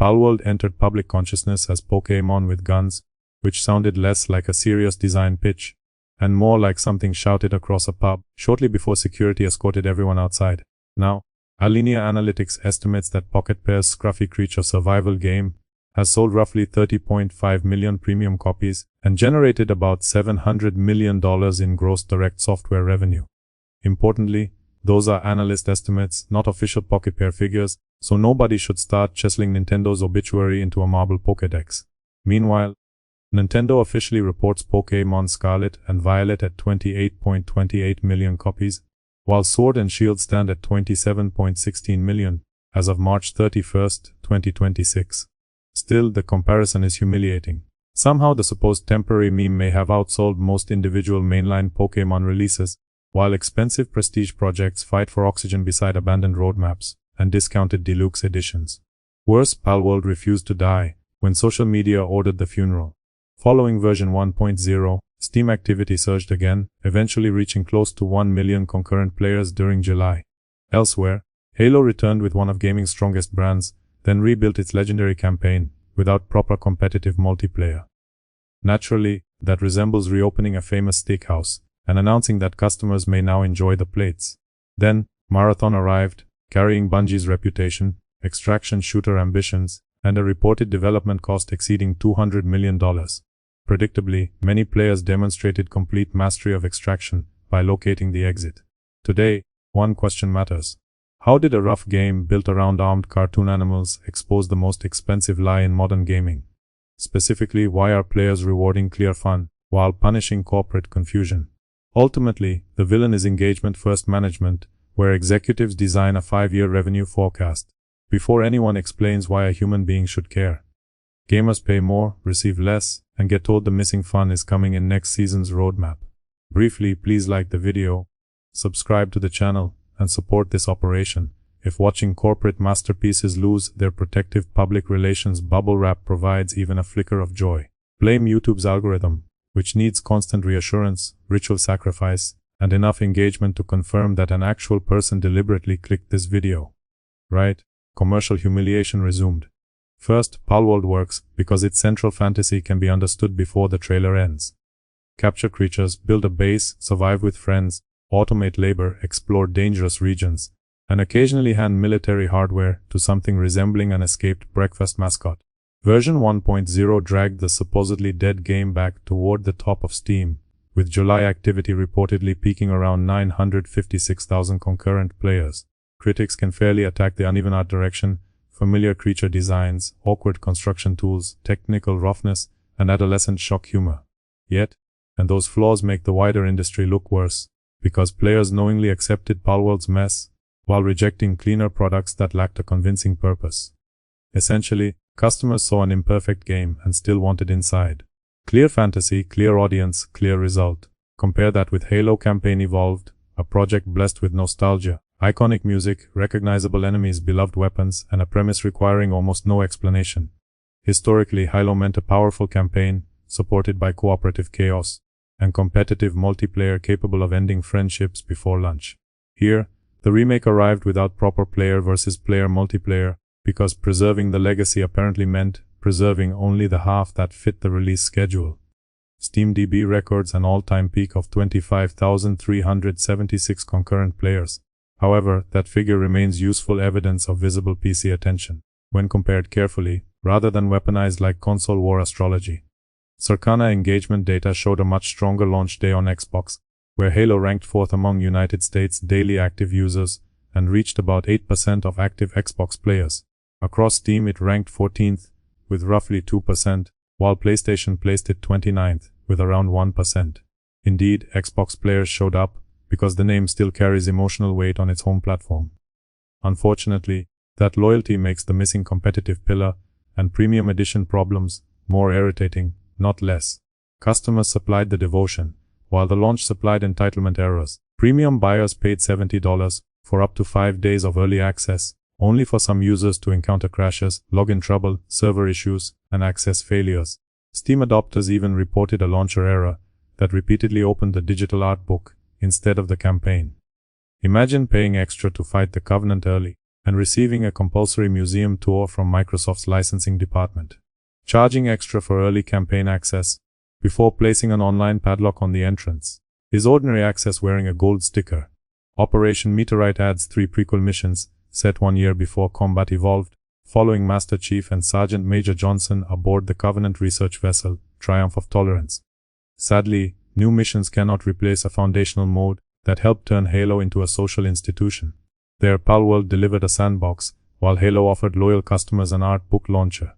Palworld entered public consciousness as Pokémon with guns, which sounded less like a serious design pitch, and more like something shouted across a pub, shortly before security escorted everyone outside. Now, Alinea Analytics estimates that Pocketpair's scruffy creature survival game has sold roughly 30.5 million premium copies and generated about $700 million in gross direct software revenue. Importantly, those are analyst estimates, not official Pocketpair figures, so nobody should start chiseling Nintendo's obituary into a marble Pokédex. Meanwhile, Nintendo officially reports Pokémon Scarlet and Violet at 28.28 million copies, while Sword and Shield stand at 27.16 million as of March 31, 2026. Still, the comparison is humiliating. Somehow the supposed temporary meme may have outsold most individual mainline Pokémon releases, while expensive prestige projects fight for oxygen beside abandoned roadmaps and discounted deluxe editions. Worse, Palworld refused to die when social media ordered the funeral. Following version 1.0, Steam activity surged again, eventually reaching close to 1 million concurrent players during July. Elsewhere, Halo returned with one of gaming's strongest brands, then rebuilt its legendary campaign without proper competitive multiplayer. Naturally, that resembles reopening a famous steakhouse and announcing that customers may now enjoy the plates. Then, Marathon arrived, carrying Bungie's reputation, extraction shooter ambitions, and a reported development cost exceeding $200 million. Predictably, many players demonstrated complete mastery of extraction by locating the exit. Today, one question matters. How did a rough game built around armed cartoon animals expose the most expensive lie in modern gaming? Specifically, why are players rewarding clear fun while punishing corporate confusion? Ultimately, the villain is engagement-first management, where executives design a 5-year revenue forecast before anyone explains why a human being should care. Gamers pay more, receive less, and get told the missing fun is coming in next season's roadmap. Briefly, please like the video, subscribe to the channel, and support this operation. If watching corporate masterpieces lose their protective public relations bubble wrap provides even a flicker of joy, blame YouTube's algorithm, which needs constant reassurance, ritual sacrifice, and enough engagement to confirm that an actual person deliberately clicked this video. Right? Commercial humiliation resumed. First, Palworld works because its central fantasy can be understood before the trailer ends. Capture creatures, build a base, survive with friends, automate labor, explore dangerous regions, and occasionally hand military hardware to something resembling an escaped breakfast mascot. Version 1.0 dragged the supposedly dead game back toward the top of Steam, with July activity reportedly peaking around 956,000 concurrent players. Critics can fairly attack the uneven art direction, familiar creature designs, awkward construction tools, technical roughness, and adolescent shock humor. Yet, and those flaws make the wider industry look worse, because players knowingly accepted Palworld's mess, while rejecting cleaner products that lacked a convincing purpose. Essentially, customers saw an imperfect game and still wanted inside. Clear fantasy, clear audience, clear result. Compare that with Halo Campaign Evolved, a project blessed with nostalgia, iconic music, recognizable enemies, beloved weapons, and a premise requiring almost no explanation. Historically, Halo meant a powerful campaign, supported by cooperative chaos, and competitive multiplayer capable of ending friendships before lunch. Here, the remake arrived without proper player versus player multiplayer, because preserving the legacy apparently meant preserving only the half that fit the release schedule. SteamDB records an all-time peak of 25,376 concurrent players. However, that figure remains useful evidence of visible PC attention, when compared carefully, rather than weaponized like console war astrology. Circana engagement data showed a much stronger launch day on Xbox, where Halo ranked 4th among United States daily active users and reached about 8% of active Xbox players. Across Steam it ranked 14th, with roughly 2%, while PlayStation placed it 29th, with around 1%. Indeed, Xbox players showed up, because the name still carries emotional weight on its home platform. Unfortunately, that loyalty makes the missing competitive pillar and premium edition problems more irritating, not less. Customers supplied the devotion, while the launch supplied entitlement errors. Premium buyers paid $70 for up to 5 days of early access, only for some users to encounter crashes, login trouble, server issues, and access failures. Steam adopters even reported a launcher error that repeatedly opened the digital art book instead of the campaign. Imagine paying extra to fight the Covenant early, and receiving a compulsory museum tour from Microsoft's licensing department. Charging extra for early campaign access, before placing an online padlock on the entrance. Is ordinary access wearing a gold sticker? Operation Meteorite adds 3 prequel missions, set 1 year before combat evolved, following Master Chief and Sergeant Major Johnson aboard the Covenant research vessel, Triumph of Tolerance. Sadly, new missions cannot replace a foundational mode that helped turn Halo into a social institution. Their Palworld delivered a sandbox, while Halo offered loyal customers an art book launcher.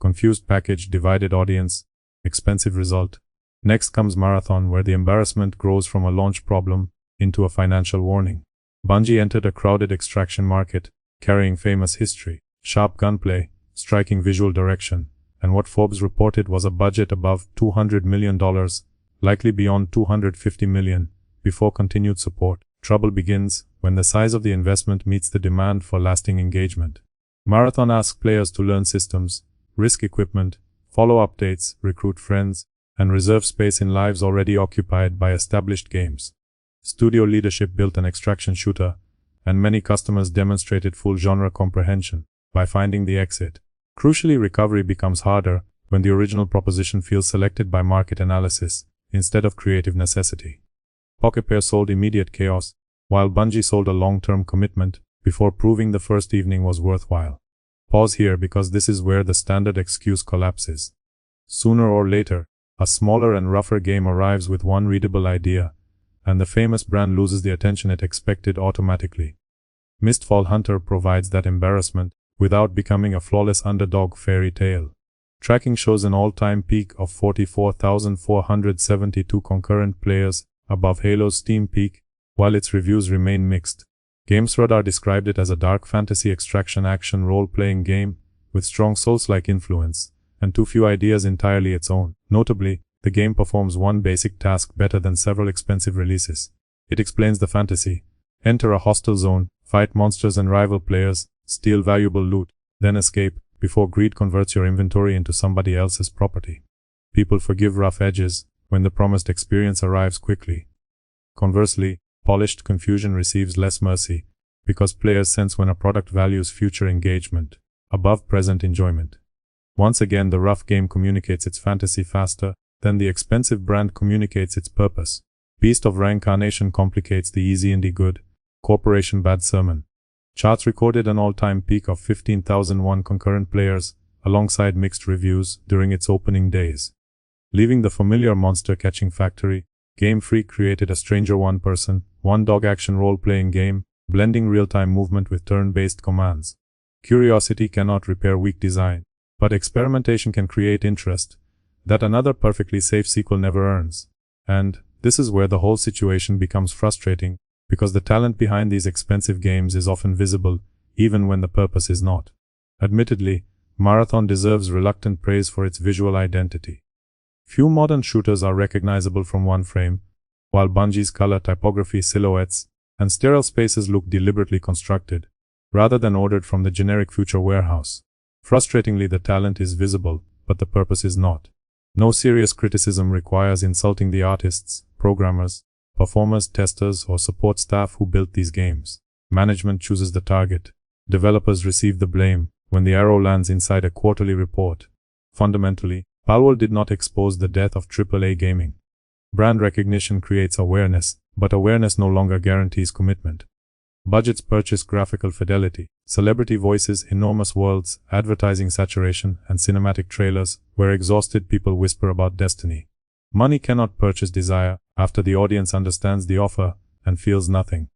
Confused package, divided audience, expensive result. Next comes Marathon, where the embarrassment grows from a launch problem into a financial warning. Bungie entered a crowded extraction market, carrying famous history, sharp gunplay, striking visual direction, and what Forbes reported was a budget above $200 million, likely beyond $250 million, before continued support. Trouble begins when the size of the investment meets the demand for lasting engagement. Marathon asks players to learn systems, risk equipment, follow updates, recruit friends, and reserve space in lives already occupied by established games. Studio leadership built an extraction shooter, and many customers demonstrated full genre comprehension by finding the exit. Crucially, recovery becomes harder when the original proposition feels selected by market analysis instead of creative necessity. Pocketpair sold immediate chaos, while Bungie sold a long-term commitment before proving the first evening was worthwhile. Pause here because this is where the standard excuse collapses. Sooner or later, a smaller and rougher game arrives with one readable idea, and the famous brand loses the attention it expected automatically. Mistfall Hunter provides that embarrassment without becoming a flawless underdog fairy tale. Tracking shows an all-time peak of 44,472 concurrent players, above Halo's Steam peak, while its reviews remain mixed. GamesRadar described it as a dark fantasy extraction action role-playing game with strong Souls-like influence and too few ideas entirely its own. Notably, the game performs one basic task better than several expensive releases. It explains the fantasy. Enter a hostile zone, fight monsters and rival players, steal valuable loot, then escape, before greed converts your inventory into somebody else's property. People forgive rough edges when the promised experience arrives quickly. Conversely, polished confusion receives less mercy, because players sense when a product values future engagement above present enjoyment. Once again, the rough game communicates its fantasy faster than the expensive brand communicates its purpose. Beast of Reincarnation complicates the easy indie good, corporation bad sermon. Charts recorded an all-time peak of 15,001 concurrent players, alongside mixed reviews, during its opening days. Leaving the familiar monster-catching factory, Game Freak created a stranger one-person, one-dog action role-playing game, blending real-time movement with turn-based commands. Curiosity cannot repair weak design, but experimentation can create interest that another perfectly safe sequel never earns. And this is where the whole situation becomes frustrating, because the talent behind these expensive games is often visible, even when the purpose is not. Admittedly, Marathon deserves reluctant praise for its visual identity. Few modern shooters are recognizable from one frame, while Bungie's color typography, silhouettes, and sterile spaces look deliberately constructed, rather than ordered from the generic future warehouse. Frustratingly, the talent is visible, but the purpose is not. No serious criticism requires insulting the artists, programmers, performers, testers, or support staff who built these games. Management chooses the target. Developers receive the blame when the arrow lands inside a quarterly report. Fundamentally, Palworld did not expose the death of AAA gaming. Brand recognition creates awareness, but awareness no longer guarantees commitment. Budgets purchase graphical fidelity, celebrity voices, enormous worlds, advertising saturation, and cinematic trailers, where exhausted people whisper about destiny. Money cannot purchase desire, after the audience understands the offer and feels nothing.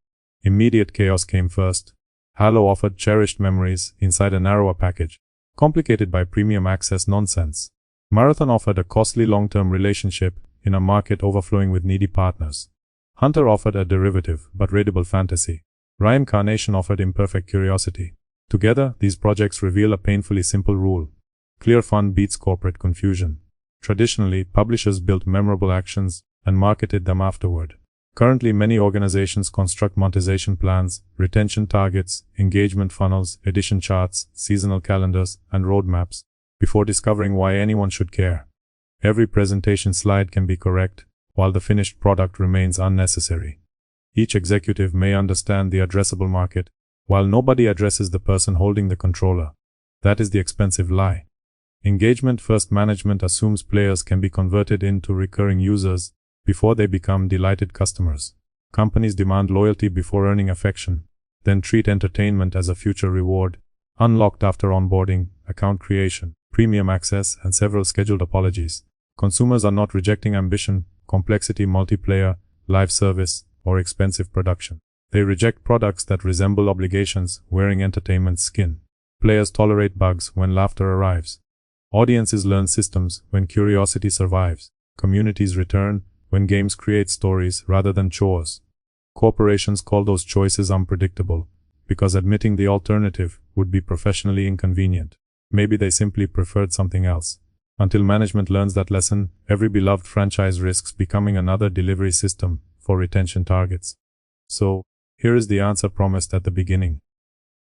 Immediate chaos came first. Halo offered cherished memories inside a narrower package, complicated by premium access nonsense. Marathon offered a costly long-term relationship in a market overflowing with needy partners. Hunter offered a derivative but readable fantasy. Reincarnation offered imperfect curiosity. Together, these projects reveal a painfully simple rule. Clear fun beats corporate confusion. Traditionally, publishers built memorable actions and marketed them afterward. Currently, many organizations construct monetization plans, retention targets, engagement funnels, edition charts, seasonal calendars, and roadmaps before discovering why anyone should care. Every presentation slide can be correct, while the finished product remains unnecessary. Each executive may understand the addressable market, while nobody addresses the person holding the controller. That is the expensive lie. Engagement-first management assumes players can be converted into recurring users before they become delighted customers. Companies demand loyalty before earning affection, then treat entertainment as a future reward, unlocked after onboarding, account creation, premium access, and several scheduled apologies. Consumers are not rejecting ambition, complexity, multiplayer, live service, or expensive production. They reject products that resemble obligations wearing entertainment's skin. Players tolerate bugs when laughter arrives. Audiences learn systems when curiosity survives. Communities return when games create stories rather than chores. Corporations call those choices unpredictable, because admitting the alternative would be professionally inconvenient. Maybe they simply preferred something else. Until management learns that lesson, every beloved franchise risks becoming another delivery system for retention targets. So, here is the answer promised at the beginning.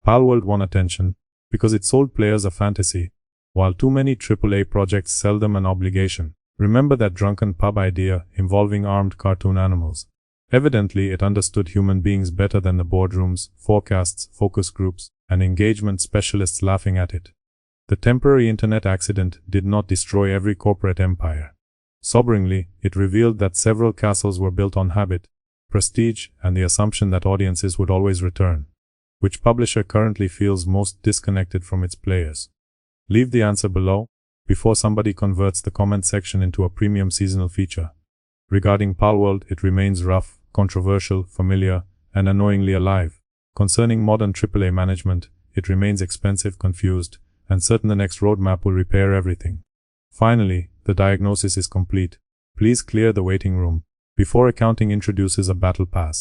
Palworld won attention because it sold players a fantasy, while too many AAA projects sell them an obligation. Remember that drunken pub idea involving armed cartoon animals? Evidently, it understood human beings better than the boardrooms, forecasts, focus groups, and engagement specialists laughing at it. The temporary internet accident did not destroy every corporate empire. Soberingly, it revealed that several castles were built on habit, prestige, and the assumption that audiences would always return. Which publisher currently feels most disconnected from its players? Leave the answer below, before somebody converts the comment section into a premium seasonal feature. Regarding Palworld, it remains rough, controversial, familiar, and annoyingly alive. Concerning modern AAA management, it remains expensive, confused, and certain the next roadmap will repair everything. Finally, the diagnosis is complete. Please clear the waiting room before accounting introduces a battle pass.